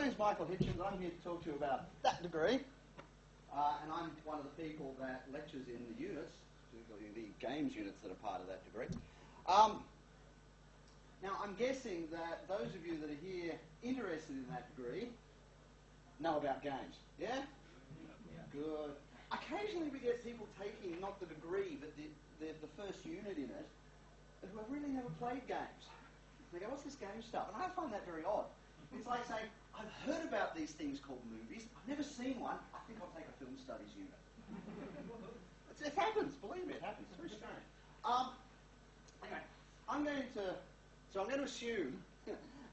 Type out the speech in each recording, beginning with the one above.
name's Michael Hitchens. I'm here to talk to you about that degree. And I'm one of the people that lectures in the units, particularly the games units that are part of that degree. Now, I'm guessing that those of you that are here interested in that degree know about games. Yeah? Good. Occasionally we get people taking not the degree, but the first unit in it, who have really never played games. They go, what's this game stuff? And I find that very odd. It's like saying, I've heard about these things called movies. I've never seen one. I think I'll take a film studies unit. It happens. Believe me, it happens. It's very strange. Anyway, I'm going to assume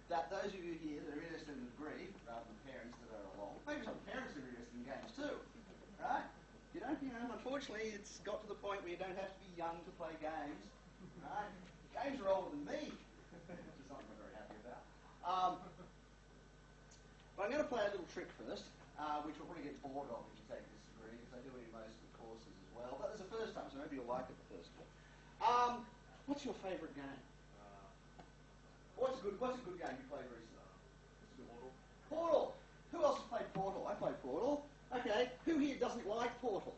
that those of you here that are interested in the degree, rather than parents that are along, maybe some parents that are interested in games too, right? Unfortunately, it's got to the point where you don't have to be young to play games, right? Games are older than me, which is something I'm very happy about. But I'm going to play a little trick first, which will probably get bored of if you take this degree, because I do it in most of the courses as well. But there's a first time, so maybe you'll like it the first time. What's your favourite game? What's a good game you played recently? Portal. Portal. Who else has played Portal? I played Portal. Okay. Who here doesn't like Portal?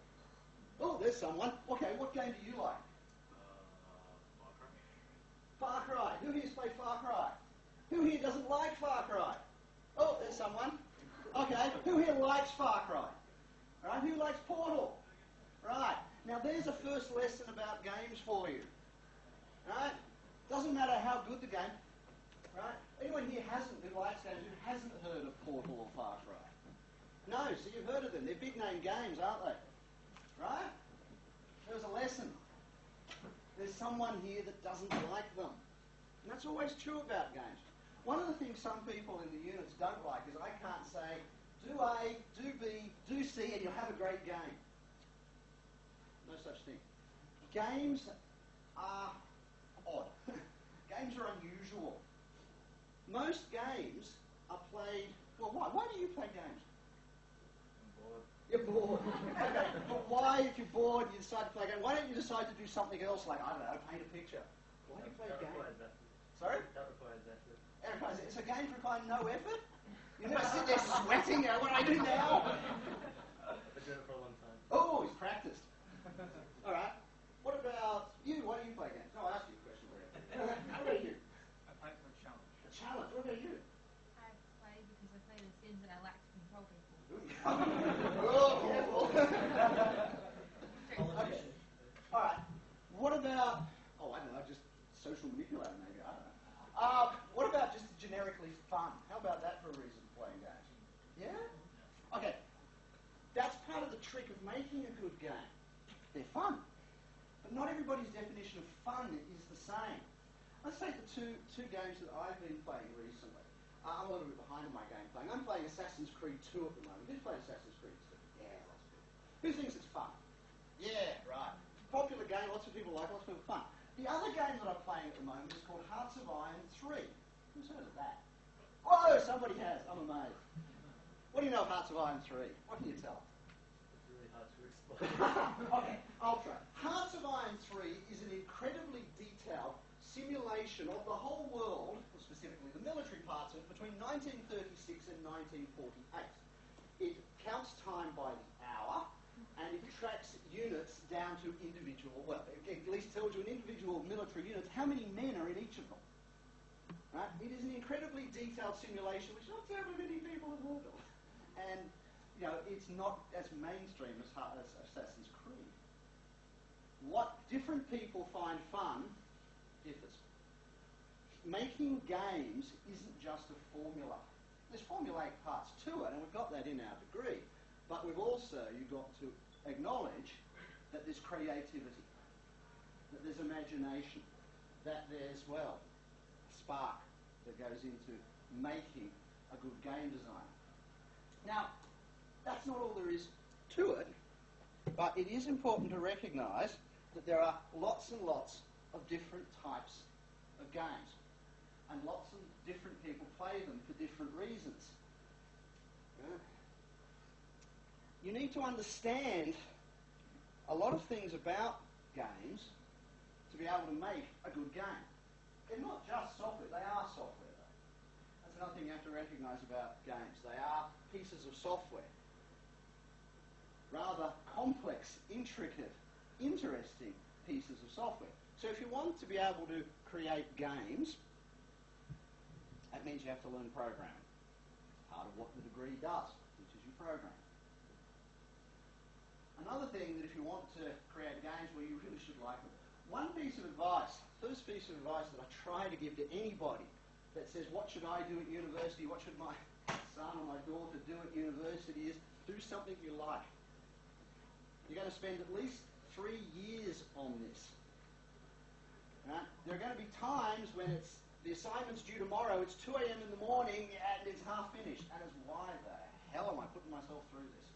Oh, there's someone. Okay, what game do you like? Far Cry. Who here's played Far Cry? Who here doesn't like Far Cry? Oh, there's someone. Okay, who here likes Far Cry? Right, who likes Portal? Right. Now there's a first lesson about games for you. Right? Doesn't matter how good the game. Right? Anyone here who likes games who hasn't heard of Portal or Far Cry? No, so you've heard of them. They're big name games, aren't they? Right? There's a lesson. There's someone here that doesn't like them. And that's always true about games. One of the things some people in the units don't like is I can't say, do A, do B, do C, and you'll have a great game. No such thing. Games are odd. Games are unusual. Most games are played... Well, why? Why do you play games? I'm bored. You're bored. Okay, but why, if you're bored, you decide to play a game? Why don't you decide to do something else, like, I don't know, paint a picture? Why do you play a game? Sorry? That requires effort. So games require no effort? You never sit there sweating, what do I do now? I've been doing it for a long time. Oh, he's practiced. All right. What about you? Why do you play games? No, I'll ask you a question later. What about you? I play for a challenge. A challenge. What about you? I play because I play The Sims and I like to control people. Oh, careful. Okay. All right. What about, I don't know, just social manipulator maybe, I don't know. What about just generically fun? How about that for a reason for playing games? Yeah? Okay. That's part of the trick of making a good game. They're fun. But not everybody's definition of fun is the same. Let's take the two games that I've been playing recently. I'm a little bit behind in my game playing. I'm playing Assassin's Creed 2 at the moment. Who's played Assassin's Creed 2? Yeah, lots of people. Who thinks it's fun? Yeah, right. Popular game, lots of people like, lots of people fun. The other game that I'm playing at the moment is called Hearts of Iron 3. Who's heard of that? Whoa, somebody has. I'm amazed. What do you know of Hearts of Iron 3? What can you tell? It's really hard to explain. Okay, I'll try. Hearts of Iron 3 is an incredibly detailed simulation of the whole world, or specifically the military parts of it, between 1936 and 1948. It counts time by the hour, and it tracks units down to individual, well, it at least tells you in individual military units how many men are in each of them. Right? It is an incredibly detailed simulation which not terribly many people have heard of. And, it's not as mainstream as Assassin's Creed. What different people find fun differs. Making games isn't just a formula. There's formulaic parts to it, and we've got that in our degree. But we've also, you've got to acknowledge that there's creativity, that there's imagination, that there's, a spark that goes into making a good game design. Now, that's not all there is to it, but it is important to recognise that there are lots and lots of different types of games, and lots of different people play them for different reasons. You need to understand a lot of things about games to be able to make a good game. They're not just software, they are software though. That's another thing you have to recognise about games. They are pieces of software. Rather complex, intricate, interesting pieces of software. So if you want to be able to create games, that means you have to learn programming. Part of what the degree does, which is you program. Another thing that if you want to create games, well, you really should like them. One piece of advice, first piece of advice that I try to give to anybody that says, what should I do at university, what should my son or my daughter do at university, is do something you like. You're going to spend at least 3 years on this. Right? There are going to be times when the assignment's due tomorrow, it's 2 a.m. in the morning and it's half finished. And it's, why the hell am I putting myself through this?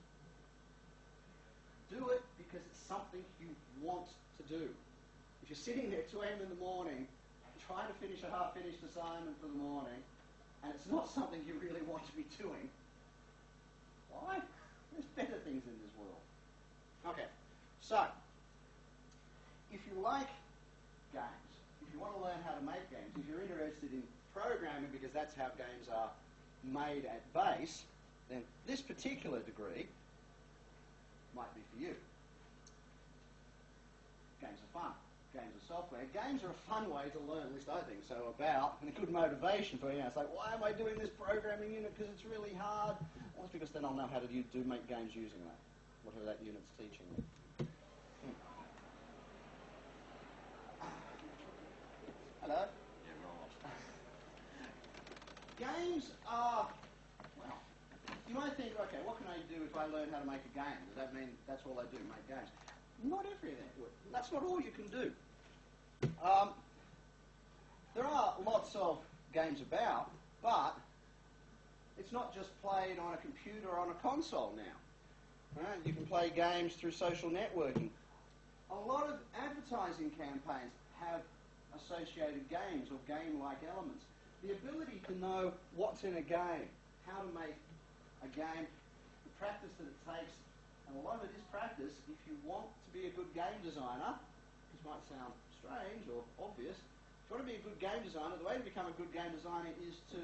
Do it because it's something you want to do. If you're sitting there 2 a.m. in the morning trying to finish a half-finished assignment for the morning and it's not something you really want to be doing, why? There's better things in this world. Okay, so if you like games, if you want to learn how to make games, if you're interested in programming because that's how games are made at base, then this particular degree might be for you. Games are fun. Games are software. Games are a fun way to learn, at least I think so, and a good motivation for you. It's like, why am I doing this programming unit? Because it's really hard. Well, it's because then I'll know how to make games using that, whatever that unit's teaching me. Hello? Yeah, right. Games are, well, you might think, okay, what can I do if I learn how to make a game? Does that mean that's all I do, make games? Not everything. That's not all you can do. There are lots of games about, but it's not just played on a computer or on a console now. Right? You can play games through social networking. A lot of advertising campaigns have associated games or game-like elements. The ability to know what's in a game, how to make a game, the practice that it takes, and a lot of it is practice. If you want to be a good game designer, this might sound strange or obvious, if you want to be a good game designer, the way to become a good game designer is to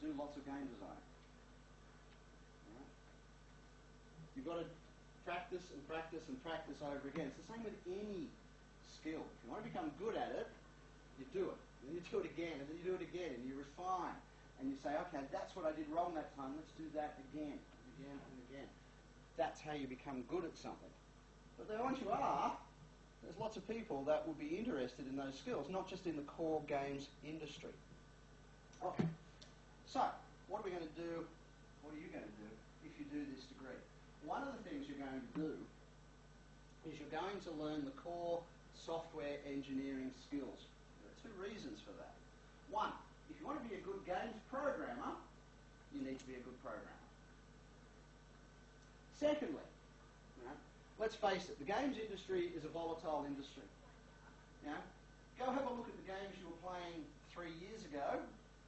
do lots of game design. Right? You've got to practice and practice and practice over again. It's the same with any skill. If you want to become good at it, you do it. And then you do it again, and then you do it again, and you refine. And you say, okay, that's what I did wrong that time. Let's do that again, and again, and again. That's how you become good at something. But then once you are, there's lots of people that will be interested in those skills, not just in the core games industry. Okay, so what are we going to do? What are you going to do if you do this degree? One of the things you're going to do is you're going to learn the core software engineering skills. There are 2 reasons for that. One, if you want to be a good games programmer, you need to be a good programmer. Secondly, let's face it, the games industry is a volatile industry. Go have a look at the games you were playing 3 years ago,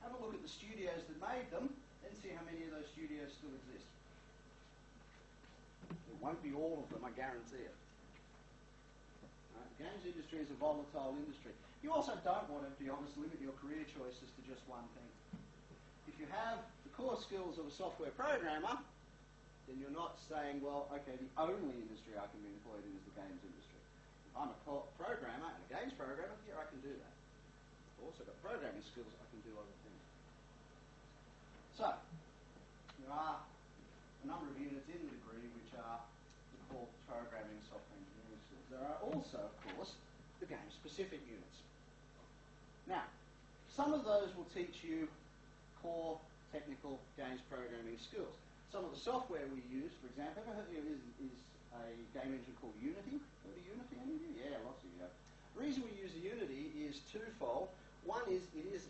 have a look at the studios that made them, and see how many of those studios still exist. It won't be all of them, I guarantee it. The games industry is a volatile industry. You also don't want to, be honest, limit your career choices to just one thing. If you have the core skills of a software programmer, then you're not saying, well, okay, the only industry I can be employed in is the games industry. If I'm a programmer and a games programmer, yeah, I can do that. I've also got programming skills, I can do other things. So, there are a number of units in the degree which are the core programming software engineering skills. There are also, of course, the game-specific units. Now, some of those will teach you core technical games programming skills. Some of the software we use, for example, is a game engine called Unity. Heard of Unity, any of you? Yeah, lots of you have. The reason we use Unity is twofold. One is it is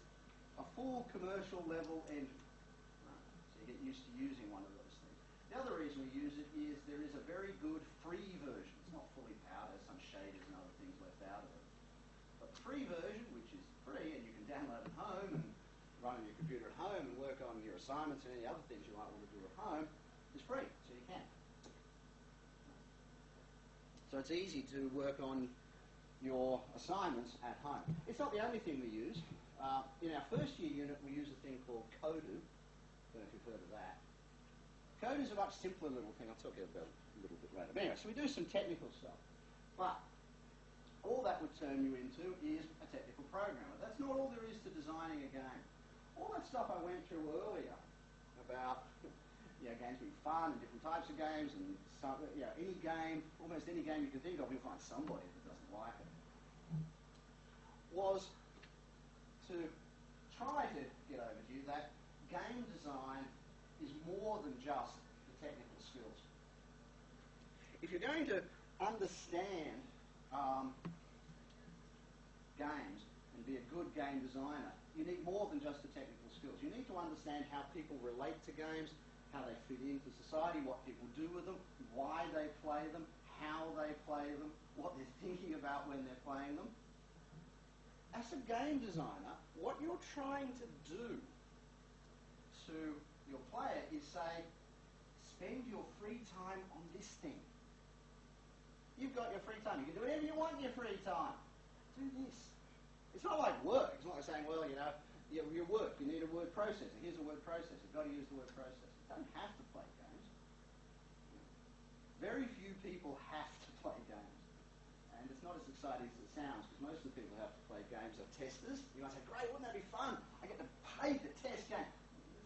a full commercial level engine. So you get used to using one of those things. The other reason we use it is there is a very good free version. It's not fully powered, there's some shaders and other things left out of it. But the free version, which is free, and you can download at home and run on your computer at home and work on your assignments and any other things you might want to do at home, is free, so you can. So it's easy to work on your assignments at home. It's not the only thing we use. In our first year unit, we use a thing called Kodu. Don't know if you've heard of that. Kodu is a much simpler little thing. I'll talk about it a little bit later. But anyway, so we do some technical stuff. But all that would turn you into is a technical programmer. That's not all there is to designing a game. All that stuff I went through earlier about games being fun and different types of games and some, any game, almost any game you can think of, you'll find somebody that doesn't like it, was to try to get over to you that game design is more than just the technical skills. If you're going to understand games and be a good game designer, you need more than just the technical skills. You need to understand how people relate to games, how they fit into society, what people do with them, why they play them, how they play them, what they're thinking about when they're playing them. As a game designer, what you're trying to do to your player is say, spend your free time on this thing. You've got your free time. You can do whatever you want in your free time. Do this. It's not like work. It's not like saying, well, your work, you need a word processor. Here's a word processor. You've got to use the word processor. You don't have to play games. Very few people have to play games. And it's not as exciting as it sounds, because most of the people who have to play games are testers. You might say, great, wouldn't that be fun? I get to pay to test games.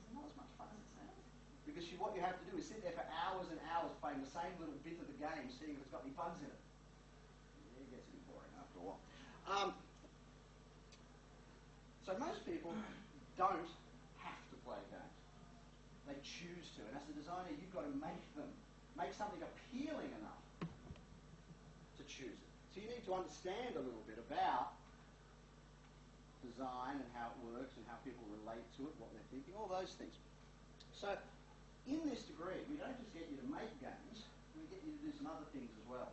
It's not as much fun as it sounds. Because what you have to do is sit there for hours and hours playing the same little bit of the game, seeing if it's got any bugs in it. It gets a bit boring after a while. So most people don't have to play games. They choose to. And as a designer, you've got to make something appealing enough to choose it. So you need to understand a little bit about design and how it works and how people relate to it, what they're thinking, all those things. So in this degree, we don't just get you to make games, we get you to do some other things as well.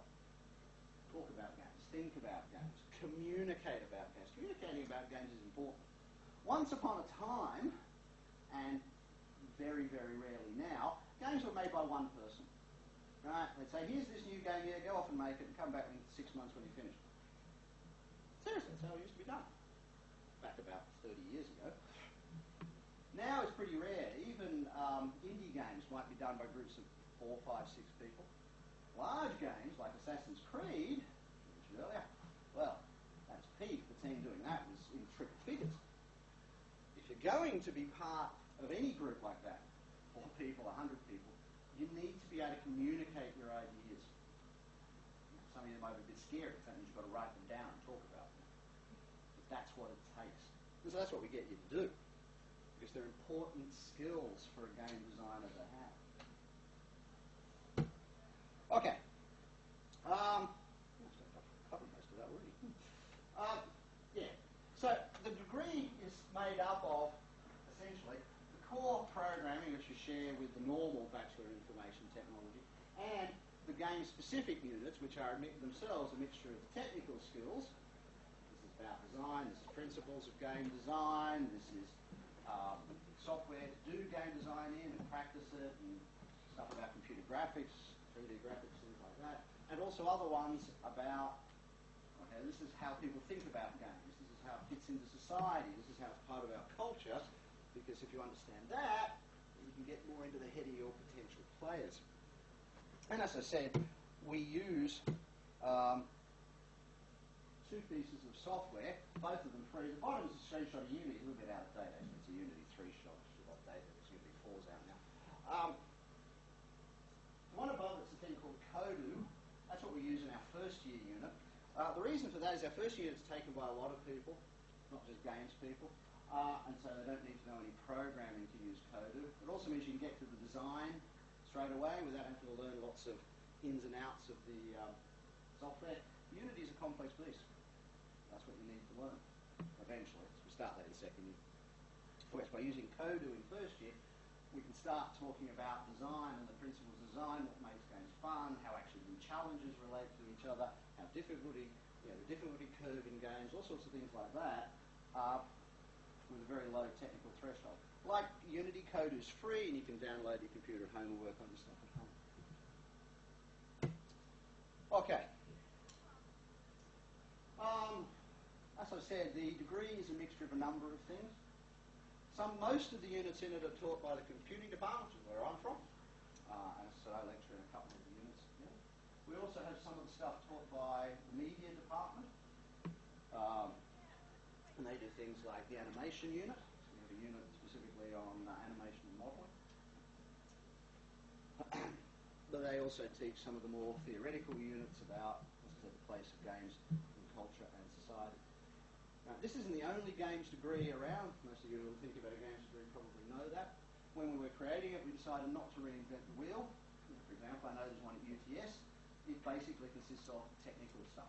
Talk about games, think about games, communicate about games. Communicating about games is important. Once upon a time, and very, very rarely now, games were made by one person. Right? They'd say, here's this new game here, go off and make it, and come back in 6 months when you're finished. Seriously, that's how it used to be done. Back about 30 years ago. Now it's pretty rare. Even indie games might be done by groups of 4, 5, 6 people. Large games, like Assassin's Creed, mentioned earlier, well, that's peak. The team doing that was in triple figures. If you're going to be part of any group like that, 4 people, 100 people, you need to be able to communicate your ideas. Some of them might be a bit scary. That means you've got to write them down and talk about them. But that's what it takes. And so that's what we get you to do. Because they're important skills for a game designer to have. Okay. I've covered most of that already. Yeah. So the degree is made up of, essentially, the core programming, which you share with the normal Bachelor in Information Technology, and the game-specific units, which are themselves a mixture of technical skills. This is about design, this is principles of game design, this is software to do game design in and practice it, and stuff about computer graphics, 3D graphics, things like that. And also other ones about, okay, this is how people think about games, this is how it fits into society, this is how it's part of our culture, because if you understand that, you can get more into the head of your potential players. And as I said, we use 2 pieces of software, both of them free. The bottom is a screenshot of Unity, a little bit out of date actually. It's a Unity 3 shot, it's a lot dated, it's Unity 4's out now. The one above it's a thing called Kodu. That's what we use in our first year unit. The reason for that is our first year is taken by a lot of people, not just games people, and so they don't need to know any programming to use Kodu. It also means you can get to the design straight away without having to learn lots of ins and outs of the software. Unity is a complex beast. That's what you need to learn eventually. So we start that in second year. Whereas by using Kodu in first year, we can start talking about design and the principles of design, what makes games fun, how actually the challenges relate to each other, how difficulty, the difficulty curve in games, all sorts of things like that, with a very low technical threshold. Like Unity, Kodu is free, and you can download your computer at home and work on your stuff at home. Okay. As I said, the degree is a mixture of a number of things. Most of the units in it are taught by the computing department, which is where I'm from. And so I lecture in a couple of the units. Yeah. We also have some of the stuff taught by the media department. And they do things like the animation unit. So we have a unit specifically on animation and modelling. But they also teach some of the more theoretical units about, as I said, the place of games in culture and society. Now, this isn't the only games degree around. Most of you who think about a games degree probably know that. When we were creating it, we decided not to reinvent the wheel. For example, I know there's one at UTS. It basically consists of technical stuff.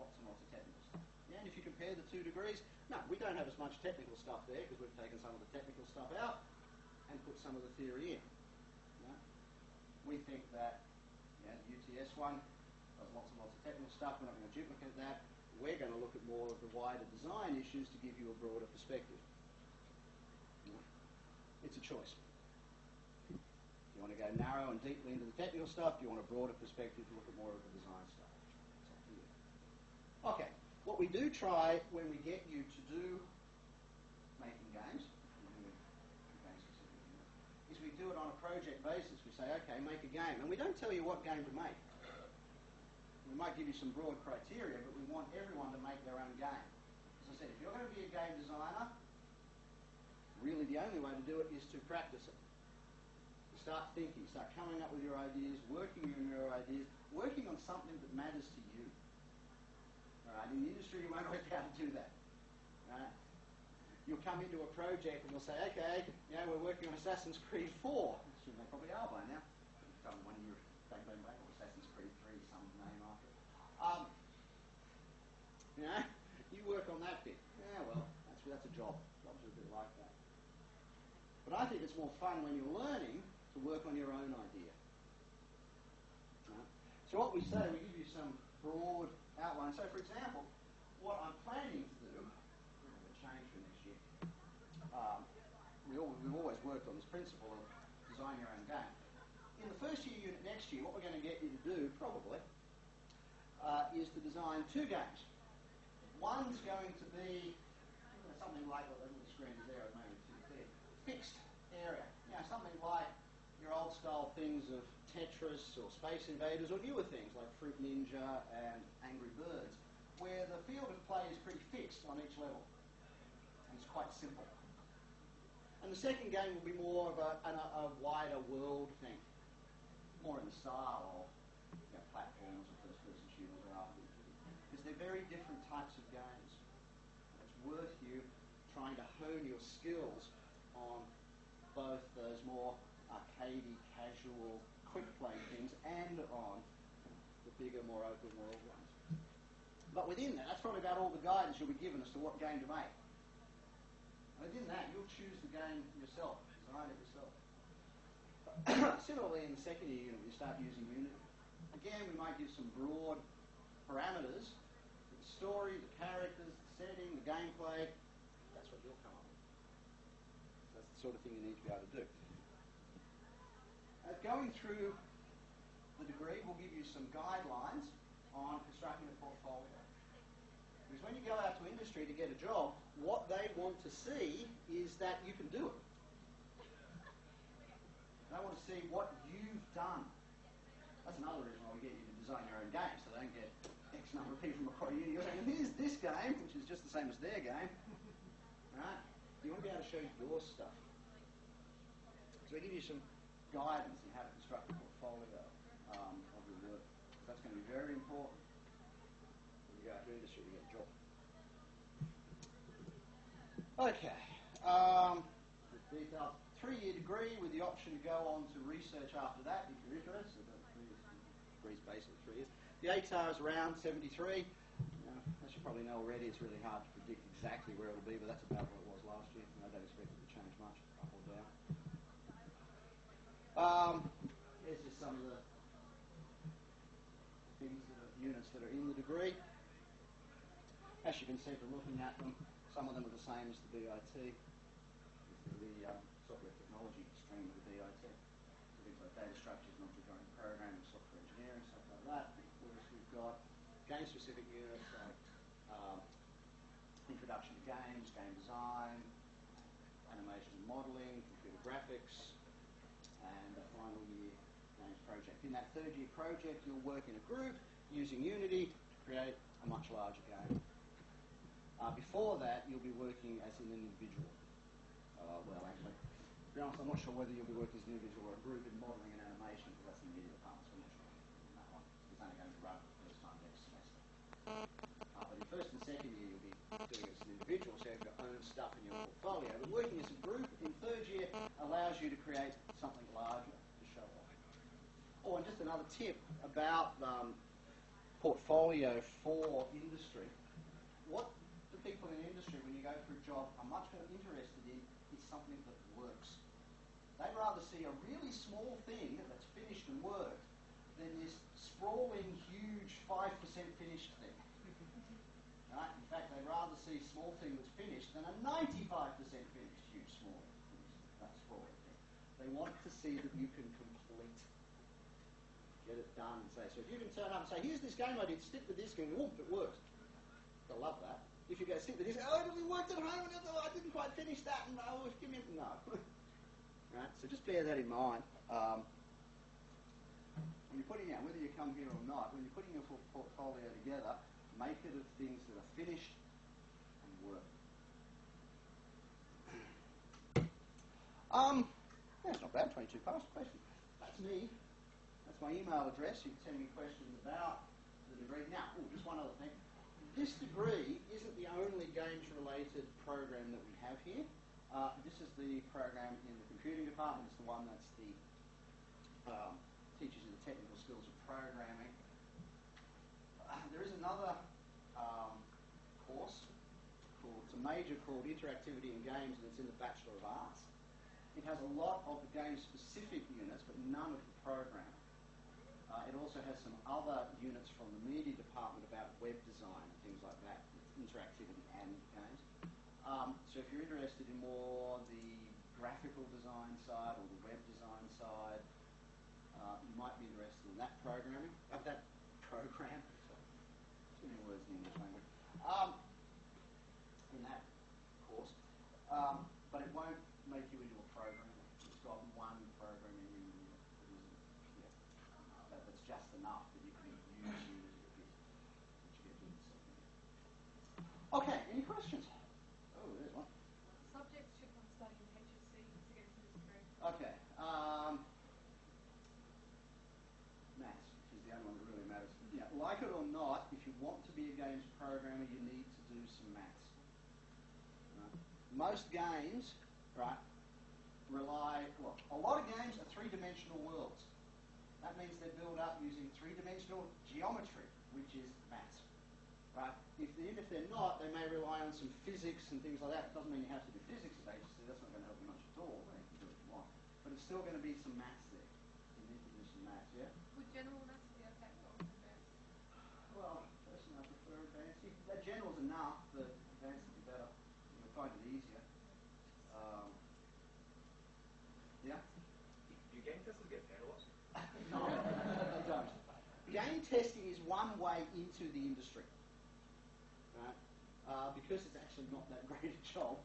Lots and lots of technical stuff. Yeah, and if you compare the two degrees, no, we don't have as much technical stuff there because we've taken some of the technical stuff out and put some of the theory in. Yeah. We think that the UTS one does lots and lots of technical stuff. We're not going to duplicate that. We're going to look at more of the wider design issues to give you a broader perspective. It's a choice. Do you want to go narrow and deeply into the technical stuff? Do you want a broader perspective to look at more of the design stuff? It's up to you. Okay, what we do try when we get you to do making games, is we do it on a project basis. We say, okay, make a game. And we don't tell you what game to make. We might give you some broad criteria, but we want everyone to make their own game. As I said, if you're going to be a game designer, really the only way to do it is to practice it. Start thinking, start coming up with your ideas, working on your ideas, working on something that matters to you. All right? In the industry, you won't always be able to do that. Right? You'll come into a project and you'll say, okay, we're working on Assassin's Creed 4. Assume they probably are by now. Tell them one of your bang, Assassin's Creed 3, some name after it. You work on that bit. Yeah, well, that's a job. Jobs are a bit like that. But I think it's more fun when you're learning to work on your own idea. Right? So what we say, we give you some broad outline. So, for example, what I'm planning to do, we're going to change for next year. We've always worked on this principle of design your own game. In the first year unit next year, what we're going to get you to do, probably, is to design 2 games. One's going to be something like what the screen is there, maybe too clear. Fixed area. Something like your old style things of Tetris or Space Invaders, or newer things like Fruit Ninja and Angry Birds, where the field of play is pretty fixed on each level. And it's quite simple. And the second game will be more of a wider world thing. More in the style of platforms or first-person shooters or RPGs. Because they're very different types of games. And it's worth you trying to hone your skills on both those more arcadey, casual, quick-play things and on the bigger, more open-world ones. But within that, that's probably about all the guidance you'll be given as to what game to make. And within that, you'll choose the game yourself, design it yourself. Similarly, in the second year unit, we start using Unity. Again, we might give some broad parameters, the story, the characters, the setting, the gameplay. That's what you'll come up with. That's the sort of thing you need to be able to do. Going through the degree will give you some guidelines on constructing a portfolio. Because when you go out to industry to get a job, what they want to see is that you can do it. They want to see what you've done. That's another reason why we get you to design your own game, so they don't get X number of people from Macquarie Uni. You're saying, here's this game, which is just the same as their game. Right? You want to be able to show your stuff. So we give you some guidance in how to construct a portfolio of your work. That's going to be very important when you go out to industry to get a job. Okay. The details. 3-year degree with the option to go on to research after that if you're interested. The degree's basically 3 years. The ATAR is around 73. As you probably know already, it's really hard to predict exactly where it'll be, but that's about what it was last year, and I don't expect it to change much, up or down. Here's just some of the things units that are in the degree. As you can see from looking at them, some of them are the same as the BIT. The software technology stream of the BIT. So things like data structures, object-oriented programming, software engineering, stuff like that. Of course, we've got game-specific units like introduction to games, game design, animation and modelling, computer graphics, and a final year games project. In that third year project, you'll work in a group using Unity to create a much larger game. Before that, you'll be working as an individual. Well, actually, to be honest, I'm not sure whether you'll be working as an individual or a group in modelling and animation, because that's the media department, so I'm not sure on that one. It's only going to run for the first time next semester. But in first and second year, you'll be doing it as an individual, so you have your own stuff in your portfolio. But working as a group in third year allows you to create something larger to show off. Oh, and just another tip about portfolio for industry. What the people in industry, when you go for a job, are much more interested in is something that works. They'd rather see a really small thing that's finished and worked than this sprawling, huge 5% finished thing. Right? In fact, they'd rather see a small thing that's finished than a 95% finished, huge, small, sprawling thing. They want to see that you can complete, get it done, and say. So if you can turn up and say, here's this game I did, stick the disc in, whoop, it works. They'll love that. If you go stick the disc, oh, we worked at home, and I didn't quite finish that, and oh, give me no. Right? So just bear that in mind. When you're putting out, whether you come here or not, when you're putting your portfolio together, make it of things that are finished and work. That's not bad, 22 past question. That's me. That's my email address. You can send me questions about the degree. Now, just one other thing. This degree isn't the only games-related program that we have here. This is the program in the computing department. It's the one that's the teaches you the technical skills of programming. There is another course it's a major called Interactivity in Games, and it's in the Bachelor of Arts. It has a lot of the game-specific units, but none of the programming. It also has some other units from the media department about web design and things like that, interactivity and games. So if you're interested in more the graphical design side or the web design side, you might be interested in that programming. That program. Sorry, too many words in English language. In that course, but it won't make you into a programmer. It's got one programming unit that isn't. Yeah, that's just enough that you can use Unity a bit, which you get to in the second year. Okay, any questions? Oh, there's one. What subjects should one study in HSC to get into this degree? Okay. Maths, which is the only one that really matters. Yeah, like it or not, if you want to be a games programmer, you need to do some maths. Right? Most games, right, a lot of games are three-dimensional worlds. That means they're built up using three-dimensional geometry, which is maths. Right? If they're not, they may rely on some physics and things like that. It doesn't mean you have to do physics at HSC. That's not going to help you much at all. You can do it if you want. But it's still going to be some maths there. You need to do some maths, yeah? Would general maths be okay or advanced? Well, personally, I prefer advanced. General's enough, but advanced would be better. You'll find it easier. Yeah? Do game testers get paid a lot? No, they don't. Game testing is one way into the industry, right? Because it's actually not that great a job.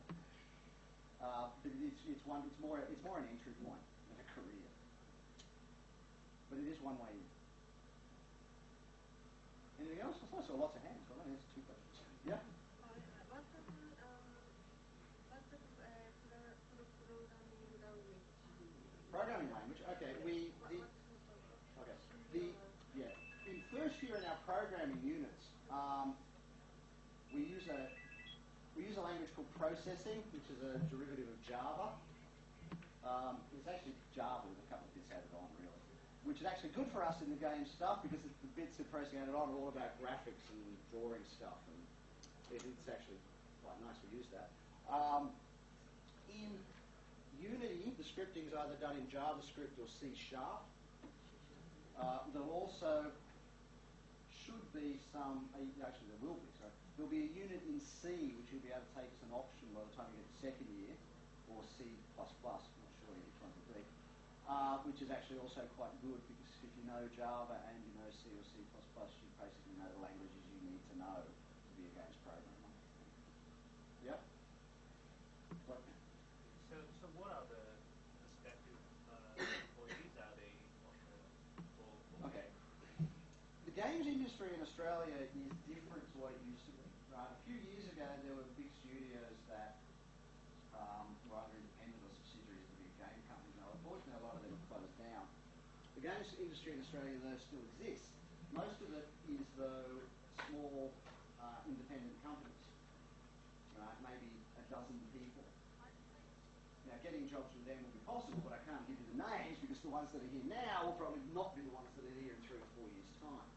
But it's more an entry point than a career. But it is one way in. Anything else? I saw lots of hands. Well, let me answer two questions. Yeah. Programming language. Okay. In first year in our programming units, we use a language called processing, which is a derivative of Java. It's actually Java with a couple of bits added on, really, which is actually good for us in the game stuff because the bits that processing added on are all about graphics and drawing stuff, and it's actually quite nice to use that. In Unity, the scripting is either done in JavaScript or C#. There'll also should be some, actually there will be, sorry. There'll be a unit in C which you'll be able to take as an option by the time you get to second year, or C++, I'm not sure which one it'll be, which is actually also quite good because if you know Java and you know C or C++, you basically know the languages you need to know to be a games programmer. industry in Australia is different to what it used to be. Right? A few years ago, there were big studios that were either independent or subsidiaries of the big game companies. Now, unfortunately, a lot of them have closed down. The games industry in Australia, though, still exists. Most of it is, though, small independent companies. Right? Maybe a dozen people. Now, getting jobs with them will be possible, but I can't give you the names because the ones that are here now will probably not be the ones that are here in 3 or 4 years' time.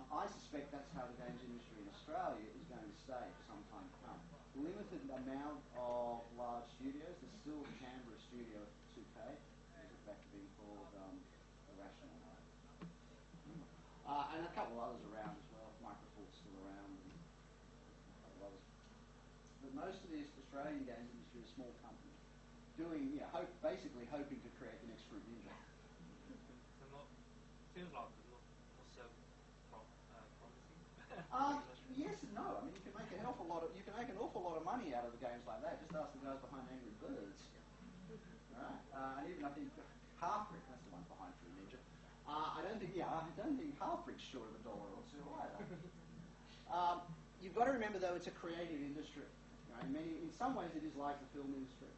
I suspect that's how the games industry in Australia is going to stay for some time to come. Limited amount of large studios. There's still the Canberra studio 2K, is back to being called Irrational. And a couple of others around as well. Microfoot's still around, and a couple of others. But most of the Australian games industry is small companies doing, basically hoping to create the next Fruit Ninja. Seems like they're not so promising. Yes and no. I mean, you can make an awful lot of money out of the games like that. Just ask the guys behind Angry Birds, right? And even I think Half-Brick, that's the one behind Fruit Ninja. I don't think Half-Brick's short of $1 or two either. You've got to remember though, it's a creative industry. Right? In some ways, it is like the film industry.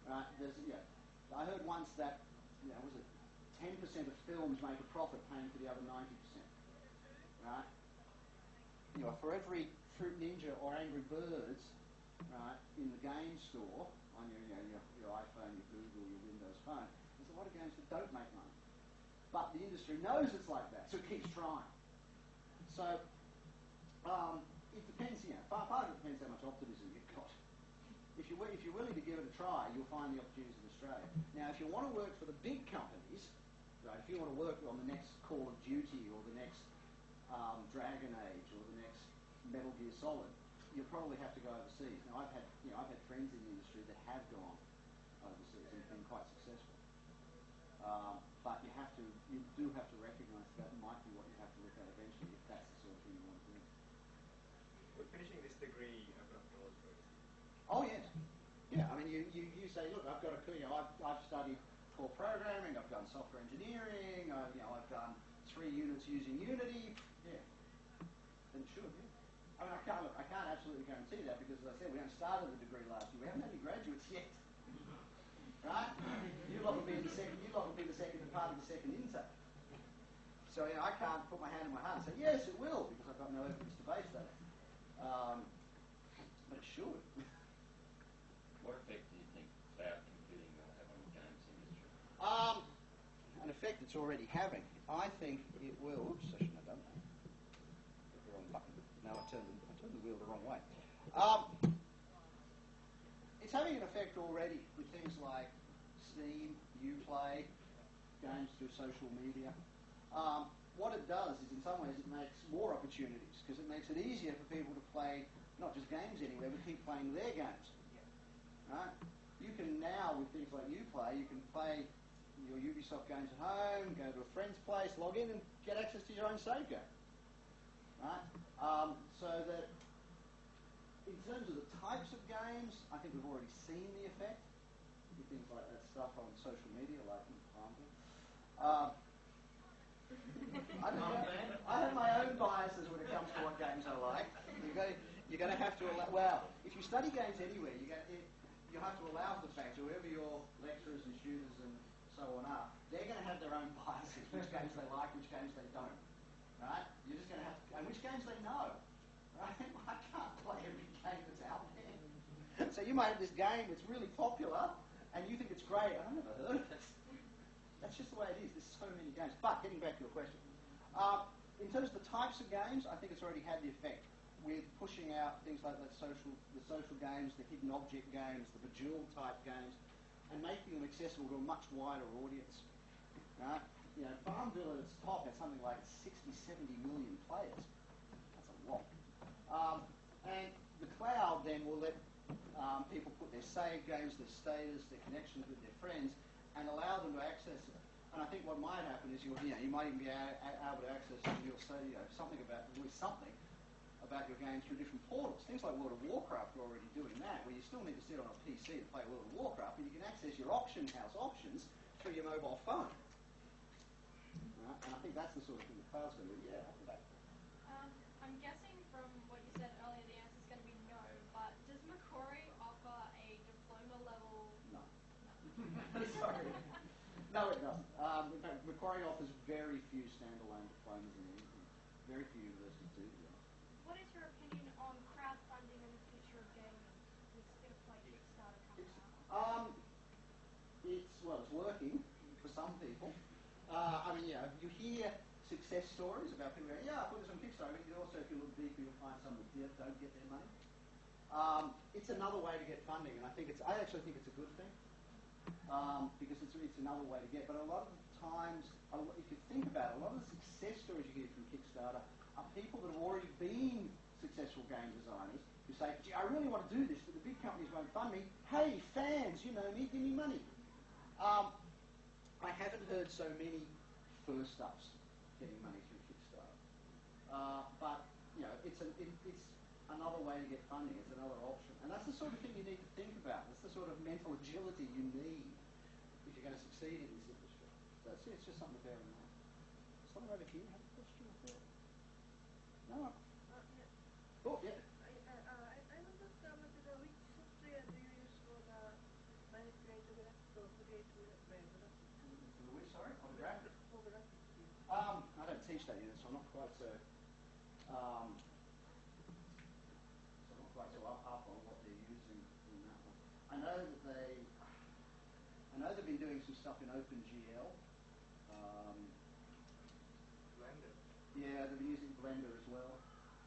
Right? I heard once that was it 10% of films make a profit paying for the other 90%. Right? For every Fruit Ninja or Angry Birds, right, in the game store on your iPhone, your Google, your Windows phone, there's a lot of games that don't make money. But the industry knows it's like that, so it keeps trying. So it depends. Part of it depends how much optimism you've got. If you're willing to give it a try, you'll find the opportunities in Australia. Now, if you want to work for the big companies, right, if you want to work on the next Call of Duty or the next Dragon Age or the next Metal Gear Solid, you'll probably have to go overseas. Now, I've had friends in the industry that have gone overseas and been quite successful. But you do have to recognise that might be what you have to look at eventually if that's the sort of thing you want to do. With finishing this degree, I've got knowledge overseas. Oh yes, yeah. I mean, you say, look, I've studied core programming, I've done software engineering, I've done 3 units using Unity. Yeah, then sure. Yeah. I mean, I can't absolutely guarantee that because, as I said, we only started the degree last year. We haven't had any graduates yet, right? You lot will be the second part of the second intake. So I can't put my hand in my heart and say yes, it will, because I've got no evidence to base that on. But it should. What effect do you think cloud computing will have on the games industry? An effect it's already having. I think it will. Oops, I shouldn't have done that. Hit the wrong button. No, I turned the wheel the wrong way. It's having an effect already with things like Steam, Uplay, games through social media. What it does is, in some ways, it makes more opportunities because it makes it easier for people to play not just games anywhere, but keep playing their games. Right? You can now, with things like Uplay, you can play your Ubisoft games at home, go to a friend's place, log in, and get access to your own save game. Right? So that, in terms of the types of games, I think we've already seen the effect with things like that stuff on social media, like Farmville. I have my own biases when it comes to what games I like. You're going to have to allow. Well, if you study games anywhere, you have to allow for the fact whoever your lecturers and students and so on are, they're going to have their own biases, which games they like, which games they don't. Right? You're just going to have to, and which games they know. Right? I can't play every game that's out there. So you might have this game that's really popular, and you think it's great. I've never heard of it. That's just the way it is. There's so many games. But getting back to your question, in terms of the types of games, I think it's already had the effect with pushing out things like the social games, the hidden object games, the Bejeweled type games, and making them accessible to a much wider audience. Right? Farmville at its top has something like 60, 70 million players. That's a lot. And the cloud then will let people put their save games, their status, their connections with their friends, and allow them to access it. And I think what might happen is you might even be able to access your something about your games through different portals. Things like World of Warcraft are already doing that, where you still need to sit on a PC to play World of Warcraft, but you can access your auction house options through your mobile phone. And I think that's the sort of thing the cloud's going to do. Yeah, I'll back. I'm guessing from what you said earlier, the answer is going to be no. But does Macquarie offer a diploma level? No. Sorry. No, it doesn't. In fact, Macquarie offers very few standalone diplomas in anything. Very few universities do, to be honest. What is your opinion on crowdfunding and the future of gaming with things like Kickstarter coming out? It's working for some people. I mean, you hear success stories about people going, I put this on Kickstarter. But also, if you look deeper, you'll find some that don't get their money. It's another way to get funding, and I actually think it's a good thing because it's another way to get. But a lot of the times, if you think about it, a lot of the success stories you hear from Kickstarter are people that have already been successful game designers who say, gee, I really want to do this, but the big companies won't fund me. Hey, fans, you know me, give me money. I haven't heard so many first-ups getting money through Kickstarter. But, it's another way to get funding. It's another option. And that's the sort of thing you need to think about. That's the sort of mental agility you need if you're going to succeed in this industry. So it's just something to bear in mind. Someone over here have a question or thought? No? Oh, yeah. I understand which software do you use for the manipulate the graphical create web? For the which, sorry? On the graphic? For graphic. I don't teach that yet, so I'm not quite so up on what they're using in that one. I know they've been doing some stuff in OpenGL. Blender. Yeah, they've been using Blender as well.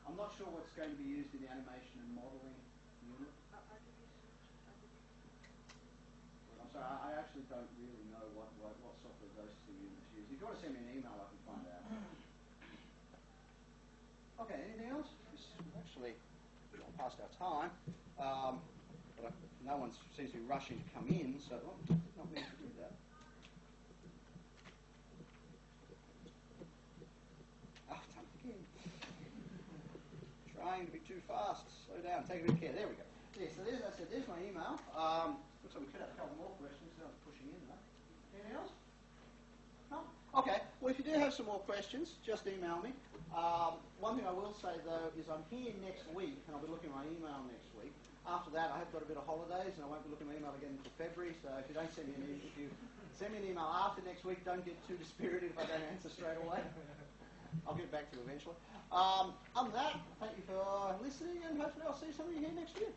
I'm not sure what's going to be used in the animation and modeling unit. I'm sorry, I actually don't really know what software those two units use. If you want to send me an email, I can find out. Okay, anything else? We've actually gone past our time. But no one seems to be rushing to come in, so not meant to do that. Done again. Trying to be too fast. Slow down. Take a bit of care. There we go. Yeah, so there's my email. Looks like we could have a couple more questions. No one's pushing in, though. Anything else? No? Okay. Well, if you do have some more questions, just email me. One thing I will say, though, is I'm here next week, and I'll be looking at my email next week. After that, I have got a bit of holidays, and I won't be looking at my email again until February. So if you send me an email after next week, don't get too dispirited if I don't answer straight away. I'll get back to you eventually. Other than that, thank you for listening, and hopefully I'll see some of you here next year.